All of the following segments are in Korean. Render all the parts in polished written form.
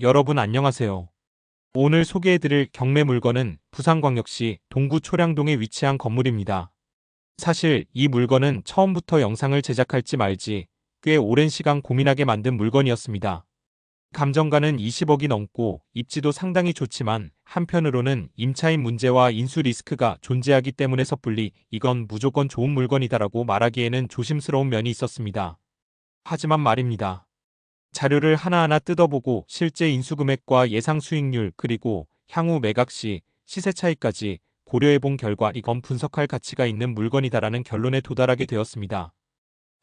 여러분 안녕하세요. 오늘 소개해드릴 경매 물건은 부산광역시 동구 초량동에 위치한 건물입니다. 사실 이 물건은 처음부터 영상을 제작할지 말지 꽤 오랜 시간 고민하게 만든 물건이었습니다. 감정가는 20억이 넘고 입지도 상당히 좋지만 한편으로는 임차인 문제와 인수 리스크가 존재하기 때문에 섣불리 이건 무조건 좋은 물건이다라고 말하기에는 조심스러운 면이 있었습니다. 하지만 말입니다. 자료를 하나하나 뜯어보고 실제 인수금액과 예상 수익률 그리고 향후 매각 시 시세 차이까지 고려해본 결과 이건 분석할 가치가 있는 물건이다라는 결론에 도달하게 되었습니다.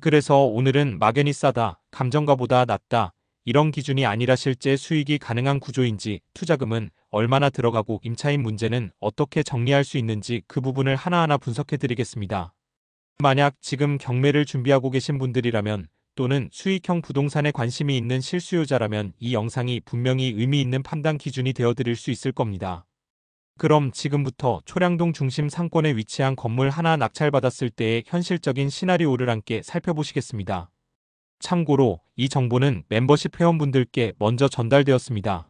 그래서 오늘은 막연히 싸다, 감정가보다 낮다 이런 기준이 아니라 실제 수익이 가능한 구조인지 투자금은 얼마나 들어가고 임차인 문제는 어떻게 정리할 수 있는지 그 부분을 하나하나 분석해드리겠습니다. 만약 지금 경매를 준비하고 계신 분들이라면 또는 수익형 부동산에 관심이 있는 실수요자라면 이 영상이 분명히 의미 있는 판단 기준이 되어드릴 수 있을 겁니다. 그럼 지금부터 초량동 중심 상권에 위치한 건물 하나 낙찰받았을 때의 현실적인 시나리오를 함께 살펴보시겠습니다. 참고로 이 정보는 멤버십 회원분들께 먼저 전달되었습니다.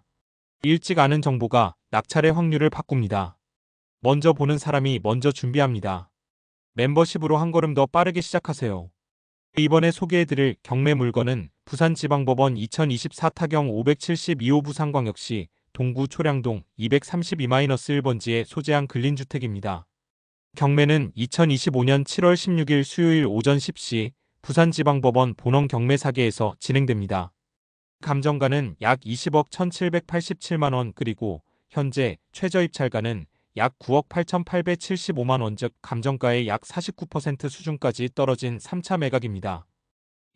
일찍 아는 정보가 낙찰의 확률을 바꿉니다. 먼저 보는 사람이 먼저 준비합니다. 멤버십으로 한 걸음 더 빠르게 시작하세요. 이번에 소개해드릴 경매 물건은 부산지방법원 2024 타경 572호 부산광역시 동구 초량동 232-1번지에 소재한 근린주택입니다. 경매는 2025년 7월 16일 수요일 오전 10시 부산지방법원 본원 경매사계에서 진행됩니다. 감정가는 약 20억 1787만원 그리고 현재 최저입찰가는 약 9억 8875만원 즉 감정가의 약 49% 수준까지 떨어진 3차 매각입니다.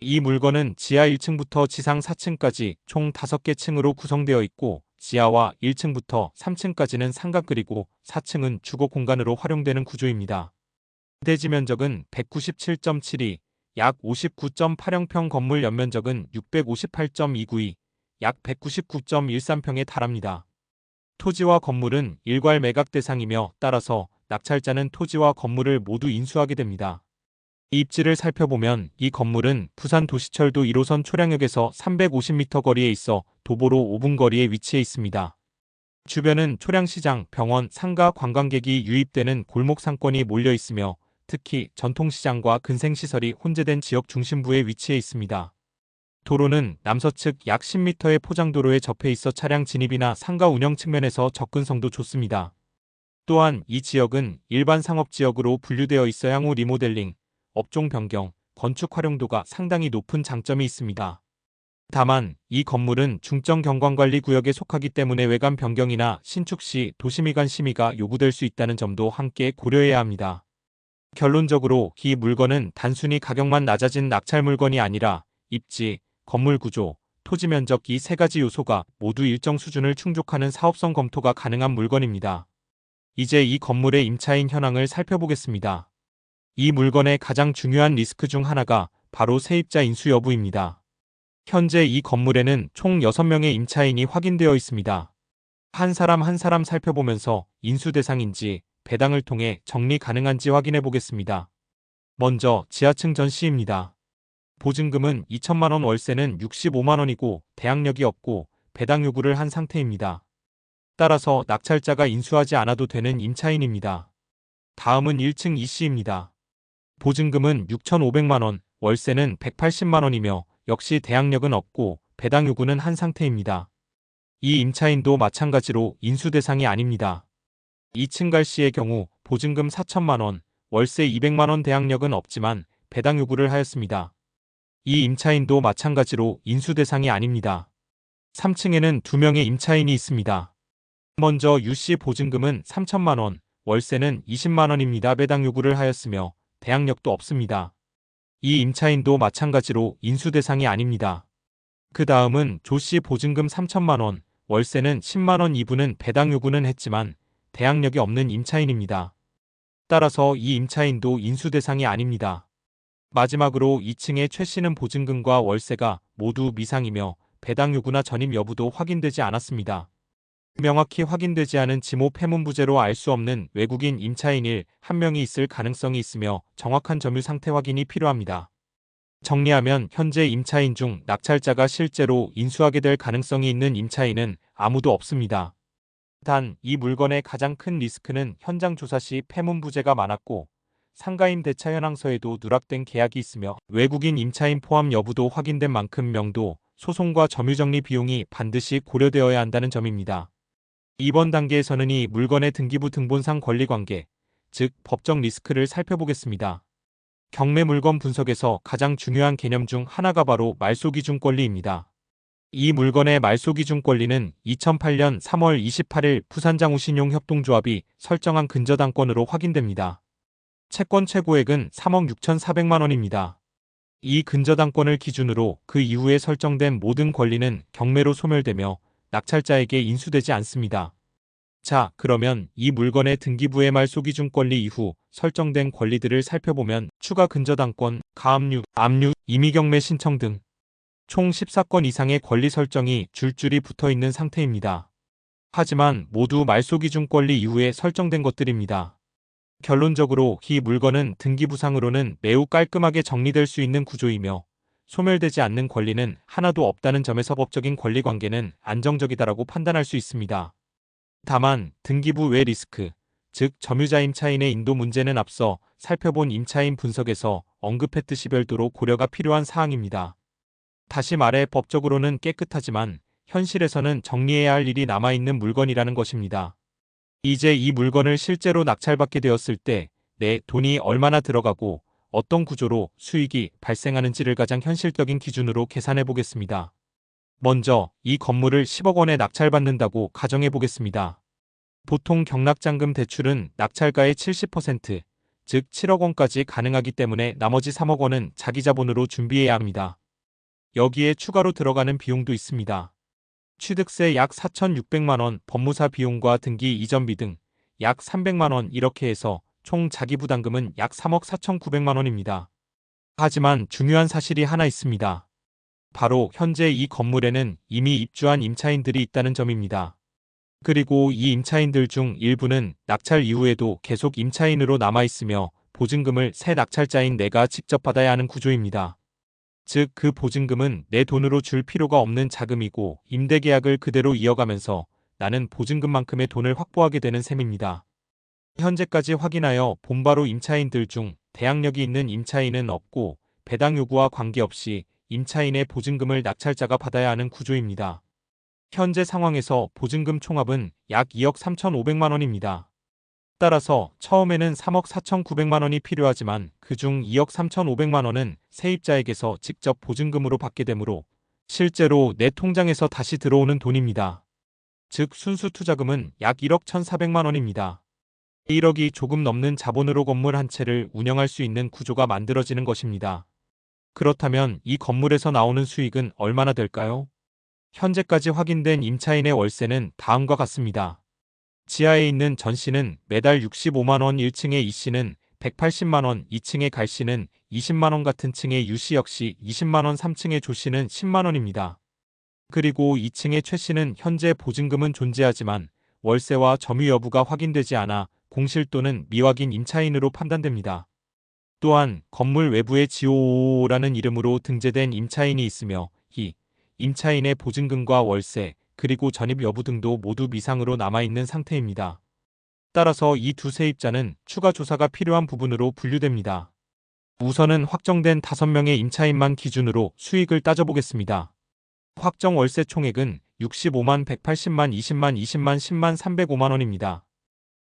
이 물건은 지하 1층부터 지상 4층까지 총 5개 층으로 구성되어 있고 지하와 1층부터 3층까지는 상가 그리고 4층은 주거 공간으로 활용되는 구조입니다. 대지 면적은 197.72, 약 59.80평 건물 연면적은 658.292, 약 199.13평에 달합니다. 토지와 건물은 일괄 매각 대상이며 따라서 낙찰자는 토지와 건물을 모두 인수하게 됩니다. 입지를 살펴보면 이 건물은 부산 도시철도 1호선 초량역에서 350m 거리에 있어 도보로 5분 거리에 위치해 있습니다. 주변은 초량시장, 병원, 상가 관광객이 유입되는 골목 상권이 몰려 있으며 특히 전통시장과 근생시설이 혼재된 지역 중심부에 위치해 있습니다. 도로는 남서측 약 10m의 포장도로에 접해 있어 차량 진입이나 상가 운영 측면에서 접근성도 좋습니다. 또한 이 지역은 일반 상업지역으로 분류되어 있어 향후 리모델링, 업종 변경, 건축 활용도가 상당히 높은 장점이 있습니다. 다만 이 건물은 중점 경관관리구역에 속하기 때문에 외관 변경이나 신축 시 도시미관 심의가 요구될 수 있다는 점도 함께 고려해야 합니다. 결론적으로 이 물건은 단순히 가격만 낮아진 낙찰 물건이 아니라 입지, 건물 구조, 토지 면적 이 세 가지 요소가 모두 일정 수준을 충족하는 사업성 검토가 가능한 물건입니다. 이제 이 건물의 임차인 현황을 살펴보겠습니다. 이 물건의 가장 중요한 리스크 중 하나가 바로 세입자 인수 여부입니다. 현재 이 건물에는 총 6명의 임차인이 확인되어 있습니다. 한 사람 한 사람 살펴보면서 인수 대상인지 배당을 통해 정리 가능한지 확인해 보겠습니다. 먼저 지하층 전시입니다. 보증금은 2천만원 월세는 65만원이고 대항력이 없고 배당 요구를 한 상태입니다. 따라서 낙찰자가 인수하지 않아도 되는 임차인입니다. 다음은 1층 이씨입니다. 보증금은 6,500만원, 월세는 180만원이며 역시 대항력은 없고 배당 요구는 한 상태입니다. 이 임차인도 마찬가지로 인수 대상이 아닙니다. 2층 갈씨의 경우 보증금 4천만원, 월세 200만원 대항력은 없지만 배당 요구를 하였습니다. 이 임차인도 마찬가지로 인수 대상이 아닙니다. 3층에는 2명의 임차인이 있습니다. 먼저 유씨 보증금은 3천만원, 월세는 20만원입니다. 배당 요구를 하였으며 대항력도 없습니다. 이 임차인도 마찬가지로 인수 대상이 아닙니다. 그 다음은 조씨 보증금 3천만원, 월세는 10만원 이분은 배당 요구는 했지만 대항력이 없는 임차인입니다. 따라서 이 임차인도 인수 대상이 아닙니다. 마지막으로 2층의 최씨는 보증금과 월세가 모두 미상이며 배당 요구나 전입 여부도 확인되지 않았습니다. 명확히 확인되지 않은 지모 폐문부재로 알 수 없는 외국인 임차인 1, 1명이 있을 가능성이 있으며 정확한 점유 상태 확인이 필요합니다. 정리하면 현재 임차인 중 낙찰자가 실제로 인수하게 될 가능성이 있는 임차인은 아무도 없습니다. 단, 이 물건의 가장 큰 리스크는 현장 조사 시 폐문 부재가 많았고 상가임 대차 현황서에도 누락된 계약이 있으며 외국인 임차인 포함 여부도 확인된 만큼 명도, 소송과 점유정리 비용이 반드시 고려되어야 한다는 점입니다. 이번 단계에서는 이 물건의 등기부 등본상 권리관계, 즉 법적 리스크를 살펴보겠습니다. 경매 물건 분석에서 가장 중요한 개념 중 하나가 바로 말소기준 권리입니다. 이 물건의 말소기준 권리는 2008년 3월 28일 부산장우신용협동조합이 설정한 근저당권으로 확인됩니다. 채권 최고액은 3억 6,400만 원입니다. 이 근저당권을 기준으로 그 이후에 설정된 모든 권리는 경매로 소멸되며 낙찰자에게 인수되지 않습니다. 자, 그러면 이 물건의 등기부의 말소기준 권리 이후 설정된 권리들을 살펴보면 추가 근저당권, 가압류, 압류, 임의경매 신청 등 총 14건 이상의 권리 설정이 줄줄이 붙어있는 상태입니다. 하지만 모두 말소기준 권리 이후에 설정된 것들입니다. 결론적으로 이 물건은 등기부상으로는 매우 깔끔하게 정리될 수 있는 구조이며 소멸되지 않는 권리는 하나도 없다는 점에서 법적인 권리관계는 안정적이다라고 판단할 수 있습니다. 다만 등기부 외 리스크, 즉 점유자 임차인의 인도 문제는 앞서 살펴본 임차인 분석에서 언급했듯이 별도로 고려가 필요한 사항입니다. 다시 말해 법적으로는 깨끗하지만 현실에서는 정리해야 할 일이 남아있는 물건이라는 것입니다. 이제 이 물건을 실제로 낙찰받게 되었을 때 내 돈이 얼마나 들어가고 어떤 구조로 수익이 발생하는지를 가장 현실적인 기준으로 계산해 보겠습니다. 먼저 이 건물을 10억 원에 낙찰받는다고 가정해 보겠습니다. 보통 경락잔금 대출은 낙찰가의 70%, 즉 7억 원까지 가능하기 때문에 나머지 3억 원은 자기 자본으로 준비해야 합니다. 여기에 추가로 들어가는 비용도 있습니다. 취득세 약 4,600만 원, 법무사 비용과 등기 이전비 등 약 300만 원 이렇게 해서 총 자기부담금은 약 3억 4,900만 원입니다. 하지만 중요한 사실이 하나 있습니다. 바로 현재 이 건물에는 이미 입주한 임차인들이 있다는 점입니다. 그리고 이 임차인들 중 일부는 낙찰 이후에도 계속 임차인으로 남아있으며 보증금을 새 낙찰자인 내가 직접 받아야 하는 구조입니다. 즉 그 보증금은 내 돈으로 줄 필요가 없는 자금이고 임대계약을 그대로 이어가면서 나는 보증금만큼의 돈을 확보하게 되는 셈입니다. 현재까지 확인하여 본 바로 임차인들 중 대항력이 있는 임차인은 없고 배당 요구와 관계없이 임차인의 보증금을 낙찰자가 받아야 하는 구조입니다. 현재 상황에서 보증금 총합은 약 2억 3,500만 원입니다. 따라서 처음에는 3억 4,900만 원이 필요하지만 그중 2억 3,500만 원은 세입자에게서 직접 보증금으로 받게 되므로 실제로 내 통장에서 다시 들어오는 돈입니다. 즉 순수 투자금은 약 1억 1,400만 원입니다. 1억이 조금 넘는 자본으로 건물 한 채를 운영할 수 있는 구조가 만들어지는 것입니다. 그렇다면 이 건물에서 나오는 수익은 얼마나 될까요? 현재까지 확인된 임차인의 월세는 다음과 같습니다. 지하에 있는 전 씨는 매달 65만 원, 1층의 이 씨는 180만 원, 2층의 갈 씨는 20만 원, 같은 층의 유 씨 역시 20만 원, 3층의 조 씨는 10만 원입니다. 그리고 2층의 최 씨는 현재 보증금은 존재하지만 월세와 점유 여부가 확인되지 않아 공실 또는 미확인 임차인으로 판단됩니다. 또한 건물 외부에 지오라는 이름으로 등재된 임차인이 있으며 이 임차인의 보증금과 월세, 그리고 전입 여부 등도 모두 미상으로 남아있는 상태입니다. 따라서 이 두 세입자는 추가 조사가 필요한 부분으로 분류됩니다. 우선은 확정된 5명의 임차인만 기준으로 수익을 따져보겠습니다. 확정 월세 총액은 65만, 180만, 20만, 20만, 10만, 305만 원입니다.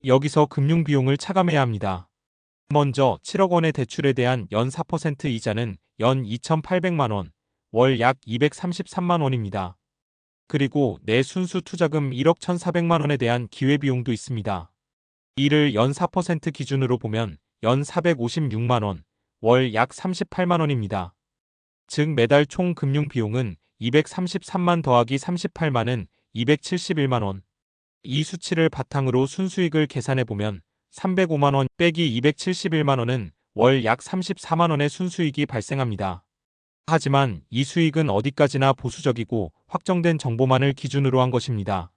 여기서 금융비용을 차감해야 합니다. 먼저 7억 원의 대출에 대한 연 4% 이자는 연 2,800만 원, 월 약 233만 원입니다. 그리고 내 순수 투자금 1억 1,400만 원에 대한 기회비용도 있습니다. 이를 연 4% 기준으로 보면 연 456만 원, 월 약 38만 원입니다. 즉 매달 총 금융비용은 233만 더하기 38만은 271만 원. 이 수치를 바탕으로 순수익을 계산해보면 305만 원 빼기 271만 원은 월 약 34만 원의 순수익이 발생합니다. 하지만 이 수익은 어디까지나 보수적이고 확정된 정보만을 기준으로 한 것입니다.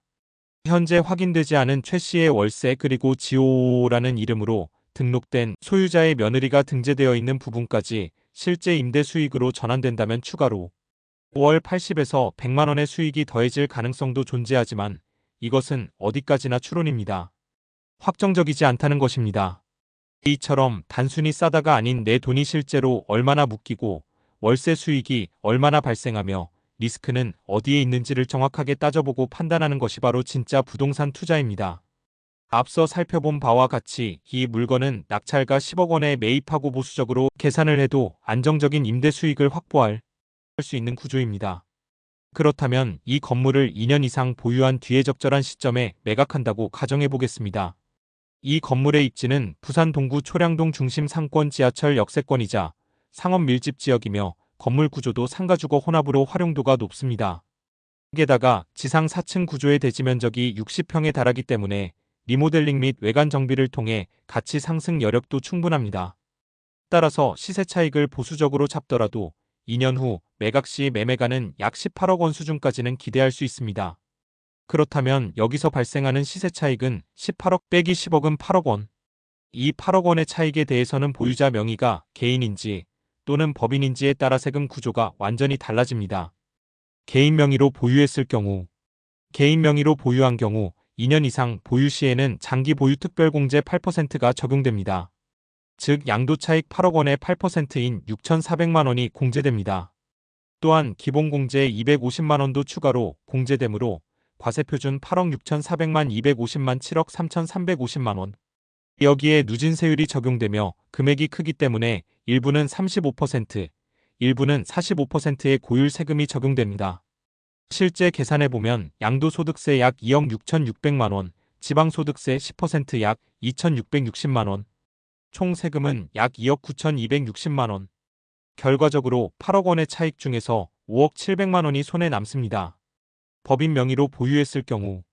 현재 확인되지 않은 최 씨의 월세 그리고 지오라는 이름으로 등록된 소유자의 며느리가 등재되어 있는 부분까지 실제 임대 수익으로 전환된다면 추가로 월 80에서 100만 원의 수익이 더해질 가능성도 존재하지만 이것은 어디까지나 추론입니다. 확정적이지 않다는 것입니다. 이처럼 단순히 싸다가 아닌 내 돈이 실제로 얼마나 묶이고 월세 수익이 얼마나 발생하며 리스크는 어디에 있는지를 정확하게 따져보고 판단하는 것이 바로 진짜 부동산 투자입니다. 앞서 살펴본 바와 같이 이 물건은 낙찰가 10억 원에 매입하고 보수적으로 계산을 해도 안정적인 임대 수익을 확보할 수 있는 구조입니다. 그렇다면 이 건물을 2년 이상 보유한 뒤에 적절한 시점에 매각한다고 가정해 보겠습니다. 이 건물의 입지는 부산 동구 초량동 중심 상권 지하철 역세권이자 상업 밀집 지역이며 건물 구조도 상가주거 혼합으로 활용도가 높습니다. 게다가 지상 4층 구조의 대지 면적이 60평에 달하기 때문에 리모델링 및 외관 정비를 통해 가치 상승 여력도 충분합니다. 따라서 시세 차익을 보수적으로 잡더라도 2년 후 매각 시 매매가는 약 18억 원 수준까지는 기대할 수 있습니다. 그렇다면 여기서 발생하는 시세 차익은 18억 빼기 10억은 8억 원. 이 8억 원의 차익에 대해서는 보유자 명의가 개인인지 또는 법인인지에 따라 세금 구조가 완전히 달라집니다. 개인 명의로 보유했을 경우, 개인 명의로 보유한 경우 2년 이상 보유 시에는 장기 보유 특별공제 8%가 적용됩니다. 즉 양도차익 8억 원의 8%인 6,400만 원이 공제됩니다. 또한 기본공제 250만 원도 추가로 공제되므로 과세표준 8억 6,400만 250만 7억 3,350만 원. 여기에 누진세율이 적용되며 금액이 크기 때문에 일부는 35%, 일부는 45%의 고율 세금이 적용됩니다. 실제 계산해보면 양도소득세 약 2억 6,600만 원, 지방소득세 10% 약 2,660만 원, 총 세금은 약 2억 9,260만 원. 결과적으로 8억 원의 차익 중에서 5억 700만 원이 손에 남습니다. 법인 명의로 보유했을 경우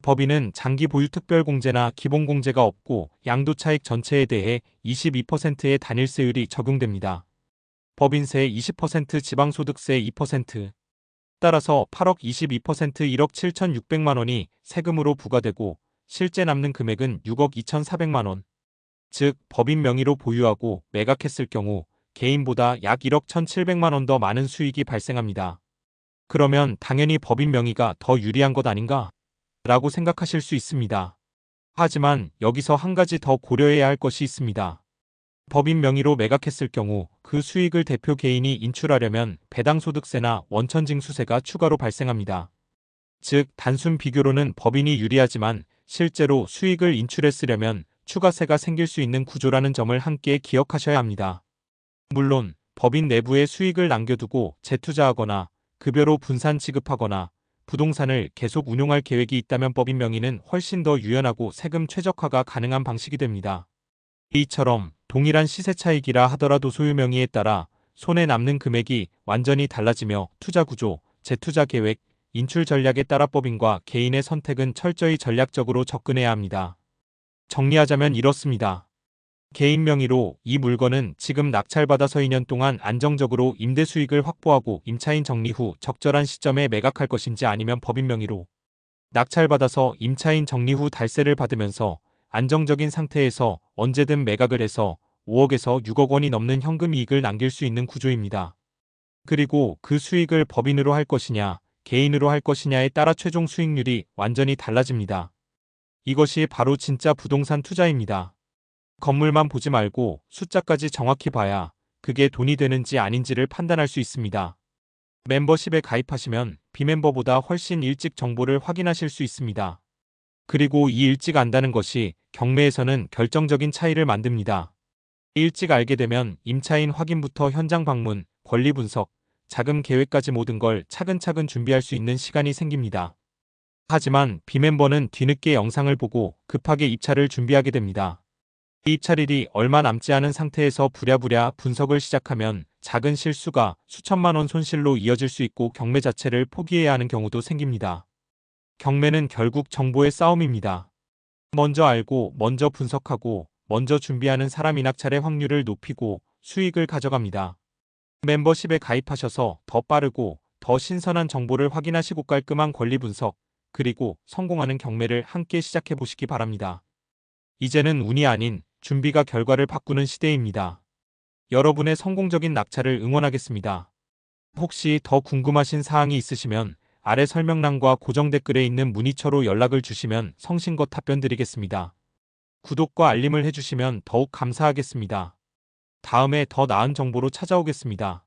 법인은 장기 보유 특별공제나 기본공제가 없고 양도차익 전체에 대해 22%의 단일세율이 적용됩니다. 법인세 20%, 지방소득세 2%. 따라서 8억 22% 1억 7,600만 원이 세금으로 부과되고 실제 남는 금액은 6억 2,400만 원. 즉 법인 명의로 보유하고 매각했을 경우 개인보다 약 1억 1,700만 원 더 많은 수익이 발생합니다. 그러면 당연히 법인 명의가 더 유리한 것 아닌가? 라고 생각하실 수 있습니다. 하지만 여기서 한 가지 더 고려해야 할 것이 있습니다. 법인 명의로 매각했을 경우 그 수익을 대표 개인이 인출하려면 배당소득세나 원천징수세가 추가로 발생합니다. 즉 단순 비교로는 법인이 유리하지만 실제로 수익을 인출했으려면 추가세가 생길 수 있는 구조라는 점을 함께 기억하셔야 합니다. 물론 법인 내부에 수익을 남겨두고 재투자하거나 급여로 분산 지급하거나 부동산을 계속 운용할 계획이 있다면 법인 명의는 훨씬 더 유연하고 세금 최적화가 가능한 방식이 됩니다. 이처럼 동일한 시세 차익이라 하더라도 소유 명의에 따라 손에 남는 금액이 완전히 달라지며 투자 구조, 재투자 계획, 인출 전략에 따라 법인과 개인의 선택은 철저히 전략적으로 접근해야 합니다. 정리하자면 이렇습니다. 개인 명의로 이 물건은 지금 낙찰받아서 2년 동안 안정적으로 임대 수익을 확보하고 임차인 정리 후 적절한 시점에 매각할 것인지 아니면 법인 명의로 낙찰받아서 임차인 정리 후 달세를 받으면서 안정적인 상태에서 언제든 매각을 해서 5억에서 6억 원이 넘는 현금 이익을 남길 수 있는 구조입니다. 그리고 그 수익을 법인으로 할 것이냐, 개인으로 할 것이냐에 따라 최종 수익률이 완전히 달라집니다. 이것이 바로 진짜 부동산 투자입니다. 건물만 보지 말고 숫자까지 정확히 봐야 그게 돈이 되는지 아닌지를 판단할 수 있습니다. 멤버십에 가입하시면 비멤버보다 훨씬 일찍 정보를 확인하실 수 있습니다. 그리고 이 일찍 안다는 것이 경매에서는 결정적인 차이를 만듭니다. 일찍 알게 되면 임차인 확인부터 현장 방문, 권리 분석, 자금 계획까지 모든 걸 차근차근 준비할 수 있는 시간이 생깁니다. 하지만 비멤버는 뒤늦게 영상을 보고 급하게 입찰을 준비하게 됩니다. 입찰일이 얼마 남지 않은 상태에서 부랴부랴 분석을 시작하면 작은 실수가 수천만 원 손실로 이어질 수 있고 경매 자체를 포기해야 하는 경우도 생깁니다. 경매는 결국 정보의 싸움입니다. 먼저 알고, 먼저 분석하고, 먼저 준비하는 사람이 낙찰의 확률을 높이고 수익을 가져갑니다. 멤버십에 가입하셔서 더 빠르고 더 신선한 정보를 확인하시고 깔끔한 권리 분석, 그리고 성공하는 경매를 함께 시작해 보시기 바랍니다. 이제는 운이 아닌 준비가 결과를 바꾸는 시대입니다. 여러분의 성공적인 낙찰을 응원하겠습니다. 혹시 더 궁금하신 사항이 있으시면 아래 설명란과 고정 댓글에 있는 문의처로 연락을 주시면 성심껏 답변 드리겠습니다. 구독과 알림을 해주시면 더욱 감사하겠습니다. 다음에 더 나은 정보로 찾아오겠습니다.